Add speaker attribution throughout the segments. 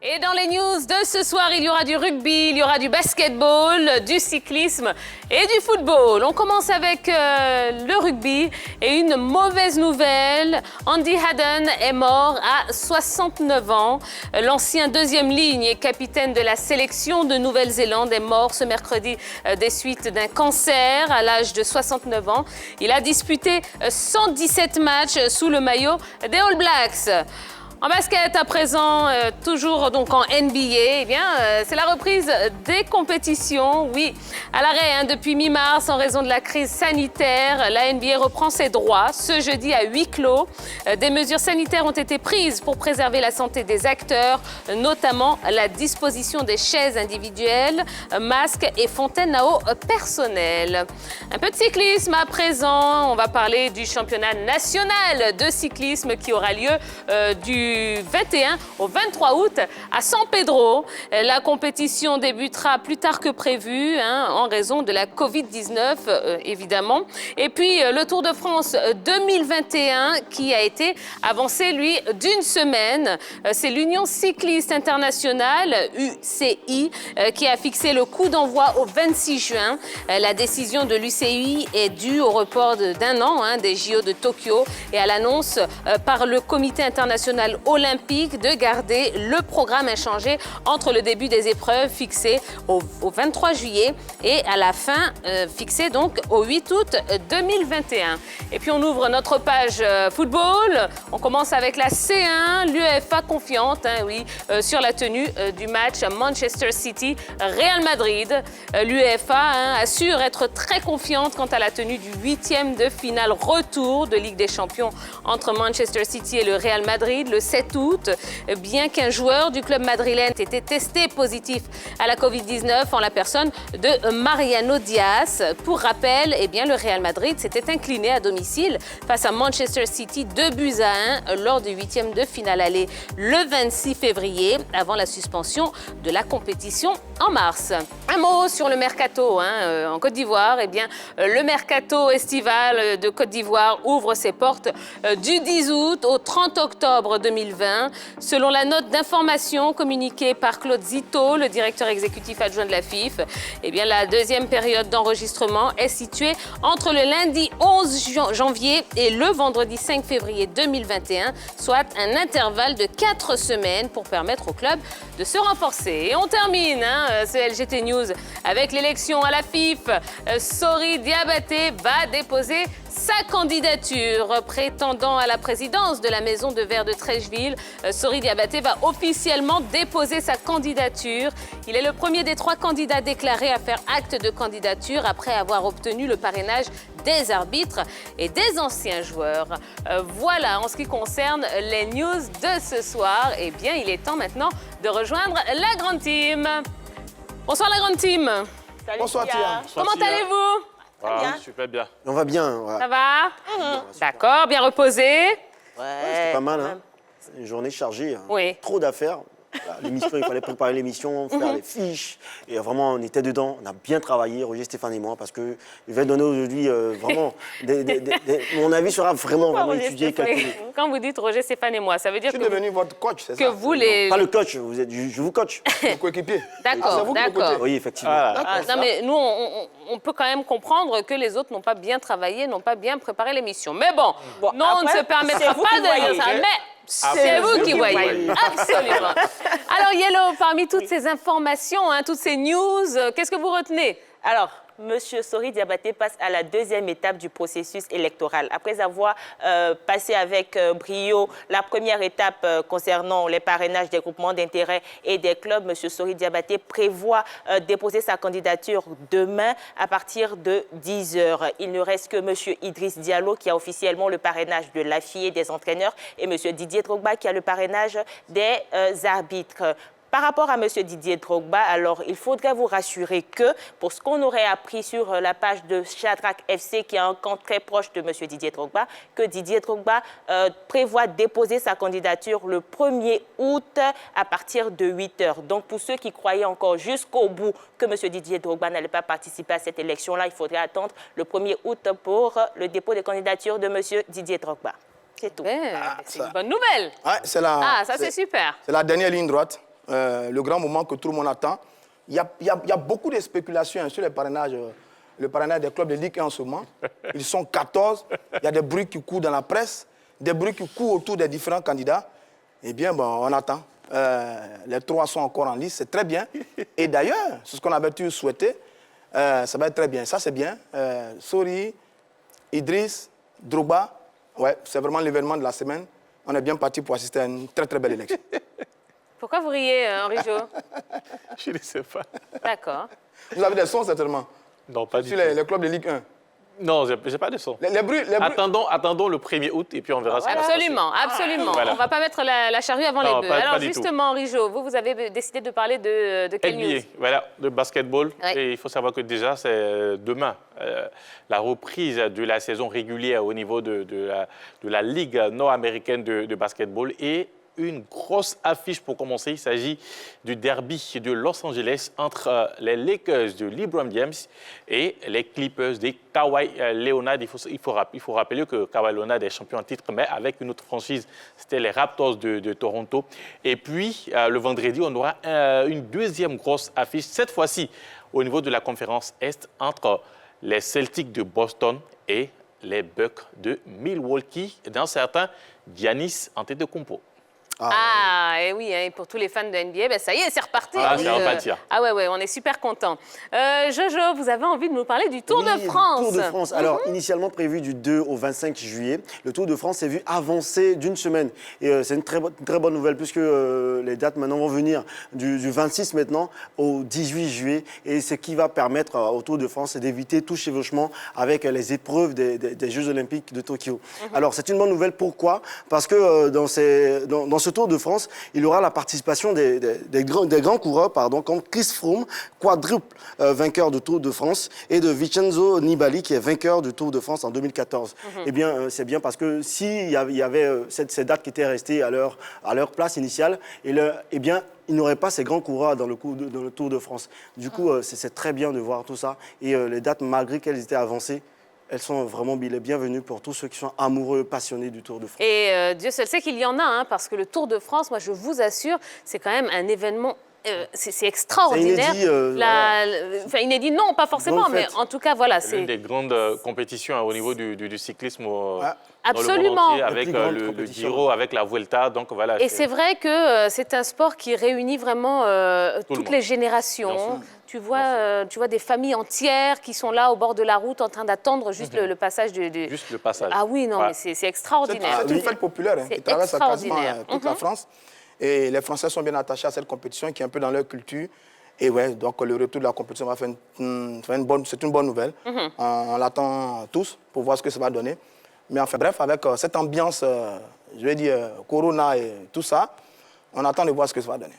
Speaker 1: Et dans les news de ce soir, il y aura du rugby, il y aura du basketball, du cyclisme et du football. On commence avec le rugby et une mauvaise nouvelle. Andy Hadden est mort à 69 ans. L'ancien deuxième ligne et capitaine de la sélection de Nouvelle-Zélande est mort ce mercredi des suites d'un cancer à l'âge de 69 ans. Il a disputé 117 matchs sous le maillot des All Blacks. En basket, à présent, toujours donc en NBA, eh bien, c'est la reprise des compétitions. Oui, à l'arrêt depuis mi-mars en raison de la crise sanitaire, la NBA reprend ses droits ce jeudi à huis clos. Des mesures sanitaires ont été prises pour préserver la santé des acteurs, notamment la disposition des chaises individuelles, masques et fontaines à eau personnelles. Un peu de cyclisme à présent. On va parler du championnat national de cyclisme qui aura lieu du 21 au 23 août à San Pedro. La compétition débutera plus tard que prévu en raison de la Covid-19, évidemment. Et puis, le Tour de France 2021 qui a été avancé, lui, d'une semaine. C'est l'Union cycliste internationale, UCI, qui a fixé le coup d'envoi au 26 juin. La décision de l'UCI est due au report d'un an des JO de Tokyo et à l'annonce par le Comité international olympique de garder le programme inchangé entre le début des épreuves fixé au 23 juillet et à la fin fixée donc au 8 août 2021. Et puis on ouvre notre page football. On commence avec la C1, l'UEFA confiante sur la tenue du match Manchester City-Real Madrid. L'UEFA assure être très confiante quant à la tenue du 8e de finale retour de Ligue des Champions entre Manchester City et le Real Madrid le 7 août, bien qu'un joueur du club madrilène ait été testé positif à la Covid-19 en la personne de Mariano Diaz. Pour rappel, le Real Madrid s'était incliné à domicile face à Manchester City 2-1 lors du 8e de finale aller le 26 février, avant la suspension de la compétition en mars. Un mot sur le mercato en Côte d'Ivoire. Le mercato estival de Côte d'Ivoire ouvre ses portes du 10 août au 30 octobre 2020. Selon la note d'information communiquée par Claude Zito, le directeur exécutif adjoint de la FIF, la deuxième période d'enregistrement est située entre le lundi 11 janvier et le vendredi 5 février 2021, soit un intervalle de 4 semaines pour permettre au club de se renforcer. Et on termine ce LGT News avec l'élection à la FIF. Sori Diabaté va déposer sa candidature. Prétendant à la présidence de la Maison de Verre de Trècheville, Sori Diabaté va officiellement déposer sa candidature. Il est le premier des 3 candidats déclarés à faire acte de candidature après avoir obtenu le parrainage des arbitres et des anciens joueurs. Voilà en ce qui concerne les news de ce soir. Il est temps maintenant de rejoindre la grande team. Bonsoir la grande team.
Speaker 2: Salut,
Speaker 3: Bonsoir Tia.
Speaker 1: Comment allez-vous?
Speaker 2: Ah, super bien.
Speaker 3: On va bien. Ouais.
Speaker 1: Ça va? D'accord, bien reposé?
Speaker 3: C'était pas mal. Une journée chargée.
Speaker 1: Oui.
Speaker 3: Trop d'affaires. L'émission, il fallait préparer l'émission, faire les fiches. Et vraiment, on était dedans. On a bien travaillé, Roger, Stéphane et moi, parce qu'il va donner aujourd'hui vraiment mon avis sera vraiment étudié.
Speaker 1: Quand vous dites Roger, Stéphane et moi, ça veut dire
Speaker 4: Je suis devenu votre coach, c'est ça?
Speaker 1: que vous les...
Speaker 3: Pas le coach, je vous coach.
Speaker 4: Mon coéquipier.
Speaker 1: D'accord, d'accord.
Speaker 3: Oui, effectivement.
Speaker 1: Ah, non, mais nous, on peut quand même comprendre que les autres n'ont pas bien travaillé, n'ont pas bien préparé l'émission. Mais bon, non, on ne se permettra pas de dire ça. Mais c'est vous qui voyez. Absolument. Alors, Yellow, parmi toutes ces informations, toutes ces news, qu'est-ce que vous retenez?
Speaker 2: Alors, Monsieur Sori Diabaté passe à la deuxième étape du processus électoral. Après avoir passé avec brio la première étape concernant les parrainages des groupements d'intérêt et des clubs, Monsieur Sori Diabaté prévoit déposer sa candidature demain à partir de 10h. Il ne reste que Monsieur Idriss Diallo qui a officiellement le parrainage de l'AFI et des entraîneurs et Monsieur Didier Drogba qui a le parrainage des arbitres. Par rapport à M. Didier Drogba, alors il faudrait vous rassurer que, pour ce qu'on aurait appris sur la page de Shadrack FC, qui est un camp très proche de M. Didier Drogba, que Didier Drogba prévoit déposer sa candidature le 1er août à partir de 8 h. Donc pour ceux qui croyaient encore jusqu'au bout que M. Didier Drogba n'allait pas participer à cette élection-là, il faudrait attendre le 1er août pour le dépôt des candidatures de M. Didier Drogba. C'est tout.
Speaker 1: C'est une bonne nouvelle.
Speaker 4: Ouais,
Speaker 1: ça, c'est super.
Speaker 4: C'est la dernière ligne droite, le grand moment que tout le monde attend. Il y a beaucoup de spéculations sur les parrainages, le parrainage des clubs de Ligue 1 en ce moment. Ils sont 14. Il y a des bruits qui courent dans la presse, des bruits qui courent autour des différents candidats. Eh bien, bon, on attend. Les 3 sont encore en lice, c'est très bien. Et d'ailleurs, c'est ce qu'on avait tous souhaité. Ça va être très bien. Ça, c'est bien. Sori, Idriss, Drogba. Ouais, c'est vraiment l'événement de la semaine. On est bien parti pour assister à une très, très belle élection.
Speaker 1: Pourquoi vous riez, Henri Jo?
Speaker 5: Je ne sais pas.
Speaker 1: D'accord.
Speaker 4: Vous avez des sons, certainement,
Speaker 5: Non, pas du
Speaker 4: sur
Speaker 5: tout.
Speaker 4: les clubs de Ligue 1.
Speaker 5: Non, je n'ai pas de son.
Speaker 4: Les bruits...
Speaker 5: Attendons le 1er août et puis on verra ce qui va se passer.
Speaker 1: Absolument.
Speaker 5: Voilà.
Speaker 1: On ne va pas mettre la charrue avant
Speaker 5: Non,
Speaker 1: les bœufs.
Speaker 5: pas
Speaker 1: Alors
Speaker 5: du tout.
Speaker 1: justement, Henri Jo, vous avez décidé de parler de quelle news?
Speaker 5: NBA, voilà, de basketball.
Speaker 1: Ouais.
Speaker 5: Et il faut savoir que déjà, c'est demain, la reprise de la saison régulière au niveau de la Ligue nord-américaine de basketball. Et une grosse affiche pour commencer. Il s'agit du derby de Los Angeles entre les Lakers de LeBron James et les Clippers de Kawhi Leonard. Il faut rappeler que Kawhi Leonard est champion en titre, mais avec une autre franchise, c'était les Raptors de Toronto. Et puis, le vendredi, on aura une deuxième grosse affiche, cette fois-ci au niveau de la conférence Est, entre les Celtics de Boston et les Bucks de Milwaukee, d'un certain Giannis Antetokounmpo.
Speaker 1: Et oui, et pour tous les fans de NBA, ben ça y est, c'est reparti.
Speaker 5: C'est reparti.
Speaker 1: Ouais, on est super contents. Jojo, vous avez envie de nous parler du Tour de France.
Speaker 3: Le Tour de France. Alors, initialement prévu du 2 au 25 juillet, le Tour de France s'est vu avancer d'une semaine. Et c'est une très bonne nouvelle puisque les dates maintenant vont venir du 26 maintenant au 18 juillet. Et ce qui va permettre au Tour de France, c'est d'éviter tout chevauchement avec les épreuves des Jeux Olympiques de Tokyo. Alors, c'est une bonne nouvelle. Pourquoi? Parce que dans ce Tour de France, il y aura la participation des grands coureurs, comme Chris Froome, quadruple vainqueur du Tour de France, et de Vincenzo Nibali, qui est vainqueur du Tour de France en 2014. Eh bien, c'est bien parce que s'il y avait ces dates qui étaient restées à leur place initiale, eh bien, il n'aurait pas ces grands coureurs dans le Tour de France. Du coup, c'est très bien de voir tout ça. Et les dates, malgré qu'elles étaient avancées, elles sont vraiment les bienvenues pour tous ceux qui sont amoureux, passionnés du Tour de France.
Speaker 1: Et Dieu seul sait qu'il y en a, parce que le Tour de France, moi je vous assure, c'est quand même un événement, c'est extraordinaire.
Speaker 3: C'est inédit,
Speaker 1: inédit, non, pas forcément, mais en tout cas, voilà.
Speaker 5: C'est l'une des grandes compétitions au niveau du cyclisme
Speaker 1: Absolument.
Speaker 5: dans le monde entier, avec
Speaker 3: plus grande
Speaker 5: le
Speaker 3: compétition.
Speaker 5: Giro, avec la Vuelta. Donc, voilà,
Speaker 1: Et c'est vrai que c'est un sport qui réunit vraiment toutes les générations.
Speaker 5: Bien sûr.
Speaker 1: Tu vois des familles entières qui sont là au bord de la route en train d'attendre juste le passage
Speaker 5: Juste le passage.
Speaker 1: Ah oui, non,
Speaker 5: Ouais.
Speaker 1: mais c'est extraordinaire.
Speaker 4: C'est une fête populaire
Speaker 1: C'est
Speaker 4: qui traverse quasiment
Speaker 1: extraordinaire.
Speaker 4: toute la France. Et les Français sont bien attachés à cette compétition qui est un peu dans leur culture. Et ouais, donc le retour de la compétition va faire c'est une bonne nouvelle. On l'attend tous pour voir ce que ça va donner. Mais enfin bref, avec cette ambiance, je vais dire, Corona et tout ça, on attend de voir ce que ça va donner.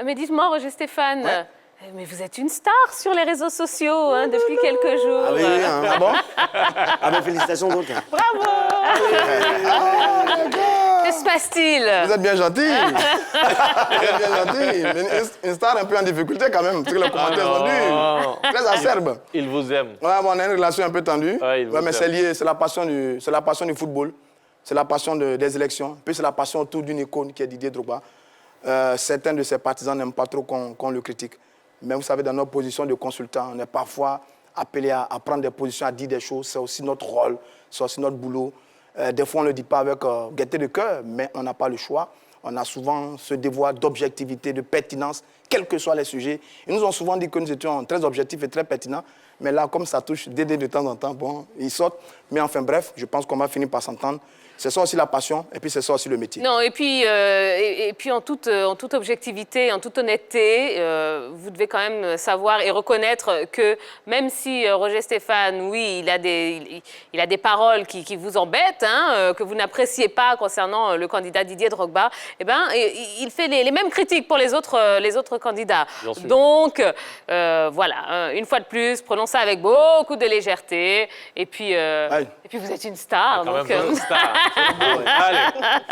Speaker 1: Mais dites-moi, Roger Stéphane, mais vous êtes une star sur les réseaux sociaux depuis quelques jours.
Speaker 3: Ah oui,
Speaker 4: Ah bon?
Speaker 3: Ah ben, félicitations donc.
Speaker 1: Bravo! Que se passe-t-il?
Speaker 4: Vous êtes bien gentil. Vous êtes bien gentil. Mais une star un peu en difficulté quand même, parce que les commentaires sont durs. Très acerbes.
Speaker 5: Il vous aime.
Speaker 4: Ouais, bon, on a une relation un peu tendue.
Speaker 5: Ouais, il vous
Speaker 4: mais
Speaker 5: aime.
Speaker 4: c'est lié, c'est la passion du football, c'est la passion des élections, puis c'est la passion autour d'une icône qui est Didier Drogba. Certains de ses partisans n'aiment pas trop qu'on le critique. Mais vous savez, dans notre position de consultant, on est parfois appelé à prendre des positions, à dire des choses. C'est aussi notre rôle, c'est aussi notre boulot. Des fois, on ne le dit pas avec gaieté de cœur, mais on n'a pas le choix. On a souvent ce devoir d'objectivité, de pertinence quels que soient les sujets. Ils nous ont souvent dit que nous étions très objectifs et très pertinents. Mais là, comme ça touche Dédé de temps en temps, bon, ils sortent. Mais enfin, bref, je pense qu'on va finir par s'entendre. C'est ça aussi la passion, et puis c'est ça aussi le métier.
Speaker 1: Non, et puis en toute objectivité, en toute honnêteté, vous devez quand même savoir et reconnaître que même si Roger Stéphane, oui, il a des paroles qui vous embêtent, hein, que vous n'appréciez pas concernant le candidat Didier Drogba, eh ben, il fait les mêmes critiques pour les autres candidats. Donc, voilà, une fois de plus, prenons ça avec beaucoup de légèreté, et puis vous êtes une star.
Speaker 5: Quand
Speaker 1: Donc,
Speaker 5: même, une star. Allez,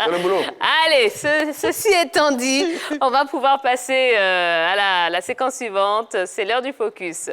Speaker 4: C'est le boulot.
Speaker 1: Allez, ceci étant dit, on va pouvoir passer à la séquence suivante. C'est l'heure du focus.